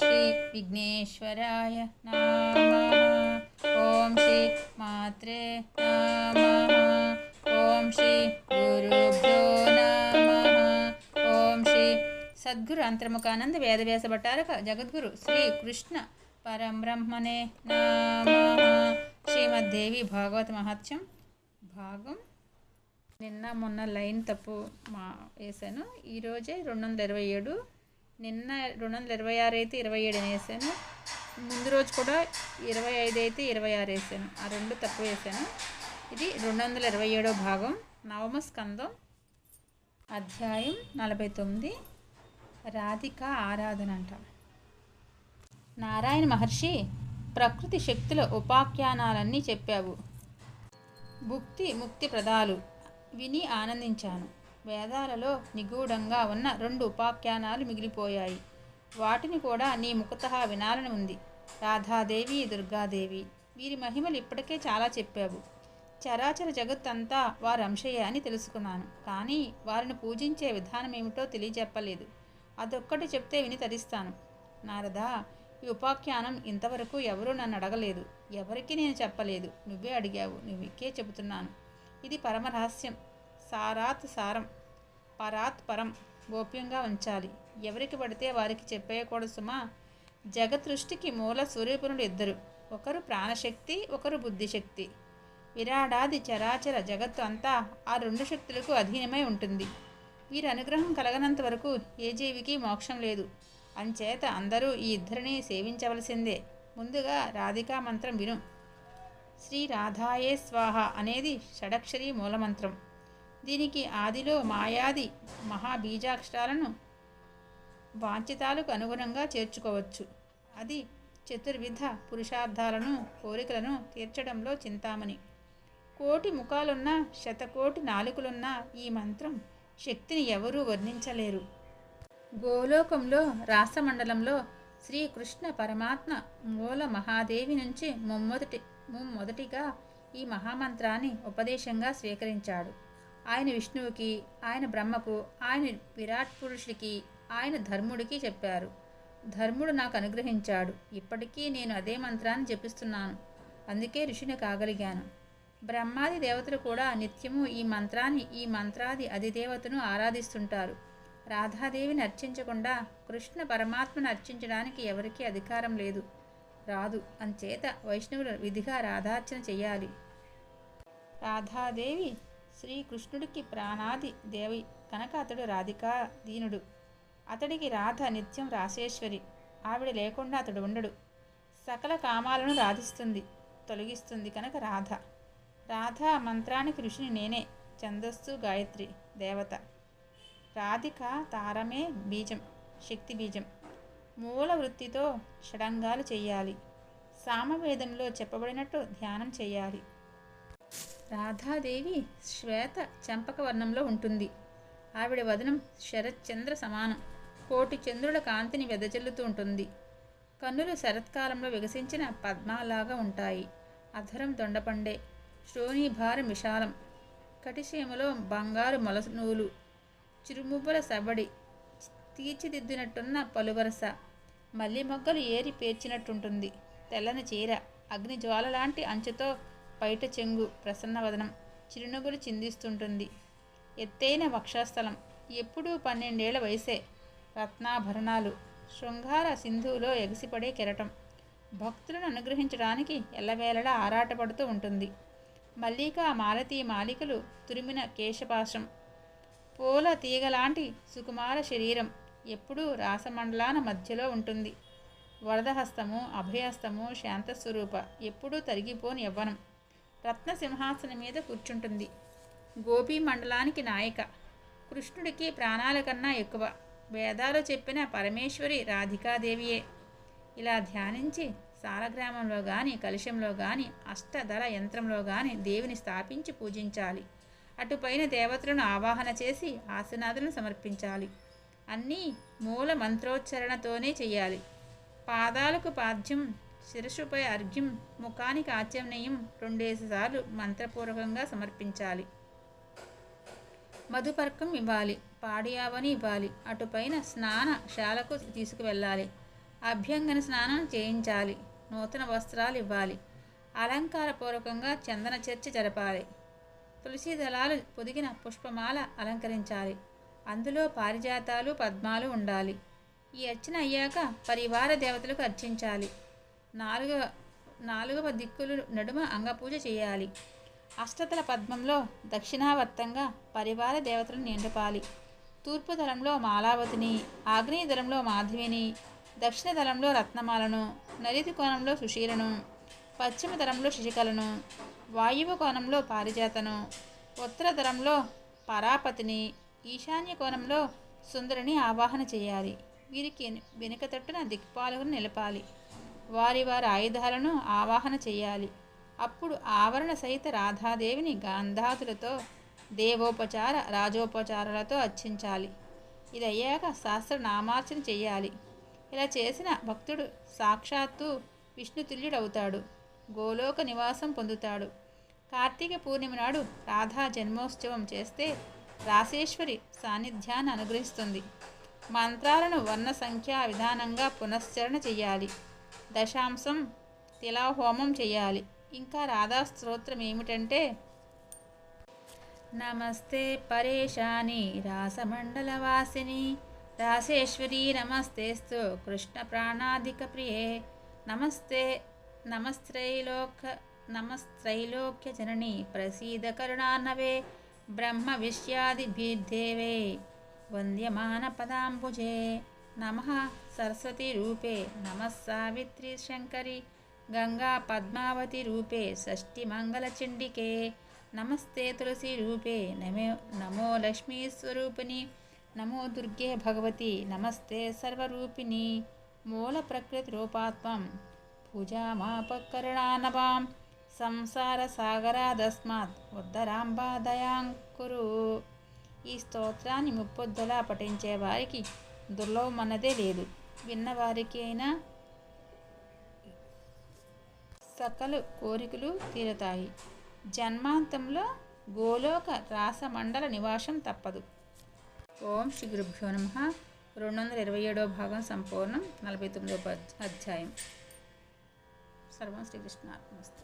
శ్రీ విఘ్నేశ్వరాయ నమః. ఓం శ్రీ మాత్రే నమః. ఓం శ్రీ గురుభ్యో నమః. ఓం శ్రీ సద్గురు అంతర్ముఖానంద వేదవ్యాస భట్టారక జగద్గురు శ్రీ కృష్ణ పరబ్రహ్మణే నమః. శ్రీమద్దేవి భాగవత మహత్యం భాగం. నిన్న మొన్న లైన్ తప్పు వేసాను. ఈరోజే 227. నిన్న 226 అయితే 27 అని వేసాను. ముందు రోజు కూడా 25 అయితే 26 వేసాను. ఆ రెండు తప్పు వేసాను. ఇది 227వ భాగం, నవమ స్కందం, అధ్యాయం 49, రాధిక ఆరాధన అంట. నారాయణ మహర్షి, ప్రకృతి శక్తుల ఉపాఖ్యానాలన్నీ చెప్పావు. భుక్తి ముక్తి ప్రదాలు విని ఆనందించాను. వేదాలలో నిగూఢంగా ఉన్న 2 ఉపాఖ్యానాలు మిగిలిపోయాయి. వాటిని కూడా నీ ముఖతః వినాలని ఉంది. రాధాదేవి, దుర్గాదేవి, వీరి మహిమలు ఇప్పటికే చాలా చెప్పావు. చరాచర జగత్తంతా వారి అంశయే అని తెలుసుకున్నాను. కానీ వారిని పూజించే విధానం ఏమిటో తెలియజెప్పలేదు. అదొక్కటి చెప్తే విని తరిస్తాను. నారదా, ఈ ఉపాఖ్యానం ఇంతవరకు ఎవరూ నన్ను అడగలేదు. ఎవరికి నేను చెప్పలేదు. నువ్వే అడిగావు. నువ్వుకే చెబుతున్నాను. ఇది పరమరహస్యం. సారాత్ సారం, పరాత్ పరం. గోప్యంగా ఉంచాలి. ఎవరికి పడితే వారికి చెప్పేయకూడదు సుమా. జగదృష్టికి మూల స్వరూపునుడు 2. ఒకరు ప్రాణశక్తి, ఒకరు బుద్ధిశక్తి. విరాడాది చరాచర జగత్తు అంతా ఆ 2 శక్తులకు అధీనమై ఉంటుంది. వీరి అనుగ్రహం కలగనంత వరకు ఏ జీవికి మోక్షం లేదు. అంచేత అందరూ ఈ 2ని సేవించవలసిందే. ముందుగా రాధికా మంత్రం విను. శ్రీ రాధాయే స్వాహ అనేది షడక్షరి మూలమంత్రం. దీనికి ఆదిలో మాయాది మహాబీజాక్షరాలను వాంఛితాలకు అనుగుణంగా చేర్చుకోవచ్చు. అది చతుర్విధ పురుషార్థాలను, కోరికలను తీర్చడంలో చింతామణి. 1,000,000 ముఖాలున్న, 1,000,000,000 నాలుకలున్న ఈ మంత్రం శక్తిని ఎవరూ వర్ణించలేరు. గోలోకంలో రాసమండలంలో శ్రీకృష్ణ పరమాత్మ మూల మహాదేవి నుంచి ముమ్మొదటిగా ఈ మహామంత్రాన్ని ఉపదేశంగా స్వీకరించాడు. ఆయన విష్ణువుకి, ఆయన బ్రహ్మకు, ఆయన విరాట్ పురుషుడికి, ఆయన ధర్ముడికి చెప్పారు. ధర్ముడు నాకు అనుగ్రహించాడు. ఇప్పటికీ నేను అదే మంత్రాన్ని జపిస్తున్నాను. అందుకే ఋషిని కాగలిగాను. బ్రహ్మాది దేవతలు కూడా నిత్యము ఈ మంత్రాన్ని, ఈ మంత్రాది అధిదేవతను ఆరాధిస్తుంటారు. రాధాదేవిని అర్చించకుండా కృష్ణ పరమాత్మను అర్చించడానికి ఎవరికీ అధికారం లేదు, రాదు. అంచేత వైష్ణవులు విధిగా రాధార్చన చెయ్యాలి. రాధాదేవి శ్రీకృష్ణుడికి ప్రాణాది దేవి కనుక అతడు రాధికా దీనుడు. అతడికి రాధ నిత్యం రాసేశ్వరి. ఆవిడ లేకుండా అతడు ఉండడు. సకల కామాలను రాధిస్తుంది, తొలగిస్తుంది కనుక రాధ. రాధా మంత్రానికి ఋషిని నేనే. ఛందస్సు గాయత్రి దేవత. రాధిక తారమే బీజం, శక్తి బీజం. మూల వృత్తితో షడంగాలు చెయ్యాలి. సామవేదంలో చెప్పబడినట్టు ధ్యానం చెయ్యాలి. రాధాదేవి శ్వేత చంపక వర్ణంలో ఉంటుంది. ఆవిడ వదనం శరత్చంద్ర సమానం. 1,000,000 చంద్రుల కాంతిని వెదజల్లుతూ ఉంటుంది. కన్నులు శరత్కాలంలో వికసించిన పద్మాలాగా ఉంటాయి. అధరం దొండపండే. శ్రోణీభారం విశాలం. కటిశీమలో బంగారు మొలనూలు. చిరుమువ్వల సబడి. తీర్చిదిద్దినట్టున్న పలువరస. మల్లి మొగ్గలు ఏరి పేర్చినట్టుంటుంది. తెల్లని చీర. అగ్నిజ్వాల లాంటి అంచుతో పైట చెంగు. ప్రసన్నవదనం. చిరునవ్వులు చిందిస్తుంటుంది. ఎత్తైన వక్షస్థలం. ఎప్పుడూ 12 ఏళ్ల వయసే. రత్నాభరణాలు. శృంగార సింధువులో ఎగసిపడే కెరటం. భక్తులను అనుగ్రహించడానికి ఎల్లవేళలా ఆరాటపడుతూ ఉంటుంది. మల్లికా మాలతీ మాలికలు తురిమిన కేశపాశం. పూల తీగలాంటి సుకుమార శరీరం. ఎప్పుడూ రాసమండలాన మధ్యలో ఉంటుంది. వరదహస్తము, అభయహస్తము, శాంతస్వరూప. ఎప్పుడూ తరిగిపోని యవ్వనం. రత్నసింహాసనం మీద కూర్చుంటుంది. గోపీ మండలానికి నాయిక. కృష్ణుడికి ప్రాణాల కన్నా ఎక్కువ. వేదాలు చెప్పిన పరమేశ్వరి రాధికాదేవియే. ఇలా ధ్యానించి సాలగ్రామంలో గాని, కలశంలో గాని, అష్టదళ యంత్రంలో గాని దేవిని స్థాపించి పూజించాలి. అటుపైన దేవతలను ఆవాహన చేసి ఆసనాదులను సమర్పించాలి. అన్నీ మూల మంత్రోచ్చరణతోనే చెయ్యాలి. పాదాలకు పాద్యం, శిరస్సుపై అర్ఘ్యం, ముఖానికి ఆచమనీయం 2 సార్లు మంత్రపూర్వకంగా సమర్పించాలి. మధుపర్కం ఇవ్వాలి. పాడియావని ఇవ్వాలి. అటుపైన స్నానశాలకు తీసుకువెళ్ళాలి. అభ్యంగన స్నానం చేయించాలి. నూతన వస్త్రాలు ఇవ్వాలి. అలంకారపూర్వకంగా చందన చర్చ జరపాలి. తులసి దళాలు పొదిగిన పుష్పమాల అలంకరించాలి. అందులో పారిజాతాలు పద్మాలు ఉండాలి. ఈ అర్చన అయ్యాక పరివార దేవతలకు అర్చించాలి. నాలుగవ దిక్కులు నడుమ అంగపూజ చేయాలి. అష్టతల పద్మంలో దక్షిణావర్తంగా పరివార దేవతలను నిండపాలి. తూర్పు దళంలో మాలావతిని, ఆగ్నేయ దళంలో మాధవిని, దక్షిణ దళంలో రత్నమాలను, నైరుతి కోణంలో సుశీలను, పశ్చిమ దళంలో శశికలను, వాయువ కోణంలో పారిజాతను, ఉత్తర దళంలో పరాపతిని, ఈశాన్య కోణంలో సుందరిని ఆవాహన చేయాలి. వీరికి వెనుక తట్టున దిక్పాలుగును నిలపాలి. వారి ఆయుధాలను ఆవాహన చేయాలి. అప్పుడు ఆవరణ సహిత రాధాదేవిని గాంధాతులతో దేవోపచార రాజోపచారాలతో అర్చించాలి. ఇది అయ్యాక సహస్రనామార్చన చేయాలి. ఇలా చేసిన భక్తుడు సాక్షాత్తు విష్ణుతుల్యుడవుతాడు. గోలోక నివాసం పొందుతాడు. కార్తీక పూర్ణిమ నాడు రాధా జన్మోత్సవం చేస్తే రాసేశ్వరి సాన్నిధ్యాన్ని అనుగ్రహిస్తుంది. మంత్రాలను వర్ణ సంఖ్యా విధానంగా పునశ్చరణ చేయాలి. దశాంశం తిలాహోమం చేయాలి. ఇంకా రాధా స్తోత్రం ఏమిటంటే, నమస్తే పరేశాని రాసమండలవాసిని రాసేశ్వరి నమస్తేస్తు కృష్ణ ప్రాణాధిక ప్రియే నమస్త్రైలోక్య జనని ప్రసీద కరుణానవే బ్రహ్మ విశ్యాదిభిర్దేవే వంద్యమాన పదాంబుజే నమః సరస్వతి రూపే నమః సావిత్రి శంకరి గంగా పద్మావతి రూపే షష్ఠి మంగళచండికే నమస్తే తులసి రూపే నమో లక్ష్మీ స్వరూపిణి నమో దుర్గే భగవతి నమస్తే సర్వరూపిణి మూల ప్రకృతి రూపాత్మం పూజామాపకరుణానవాం సంసార సాగరాదస్మాత్ ఉద్ధరాంబా దయాంకురు. ఈ స్తోత్రాన్ని ముప్పొద్దులా పఠించే వారికి దుర్లభమన్నదే లేదు. విన్నవారికి అయినా సకల కోరికలు తీరుతాయి. జన్మాంతంలో గోలోక రాసమండల నివాసం తప్పదు. ఓం శ్రీ గురుభ్యో నమః. 227వ భాగం సంపూర్ణం. 49వ అధ్యాయం. సర్వం శ్రీకృష్ణార్పణమస్తు.